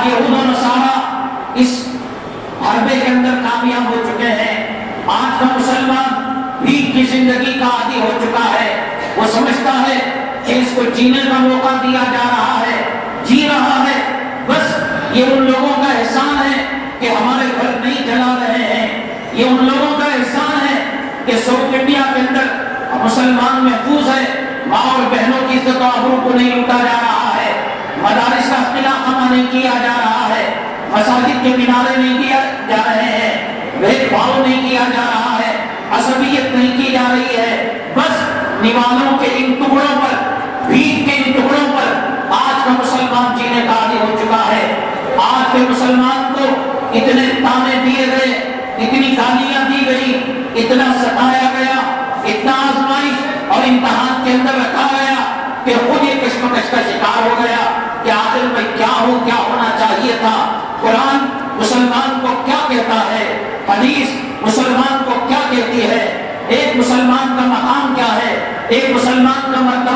آج یہود و نصارہ اس حربے کے اندر کامیاب ہو چکے ہیں. آج کا مسلمان بھیک کی زندگی کا عادی ہو چکا ہے. وہ سمجھتا ہے کہ اس کو جینے کا موقع دیا جا رہا ہے, جی رہا ہے. بس یہ ان لوگوں کا احسان ہے کہ ہمارے گھر نہیں جلا رہے ہیں. یہ ان لوگوں کا احسان ہے کہ ساؤتھ انڈیا کے اندر مسلمان محفوظ ہے, ماں اور بہنوں کی عزت و آبرو کو نہیں لوٹا جا رہا ہے, مدارس کا اختلاف خامہ نہیں کیا جا رہا ہے, مساجد کے مینارے نہیں کیا جا رہے ہیں, بھید بھاؤ نہیں کیا جا رہا ہے, عصبیت نہیں کی جا رہی ہے. بس نوالوں کے ان ٹکڑوں پر, بھیک کے ان ٹکڑوں پر آج کا مسلمان جینے کا عادی ہو چکا ہے. آج کے مسلمان کو اتنے تانے دیے گئے, اتنی گالیاں دی گئی, اتنا ستایا گیا, اتنا آزمائش اور امتحان کے اندر رکھا گیا کہ خود یہ کشمکش کا شکار ہو گیا کہ آخر میں کیا ہونا چاہیے تھا. قرآن مسلمان کو کیا کہتا ہے, حدیث مسلمان کو کیا کہتی ہے, ایک مسلمان کا مقام کیا ہے, ایک مسلمان کا مرتبہ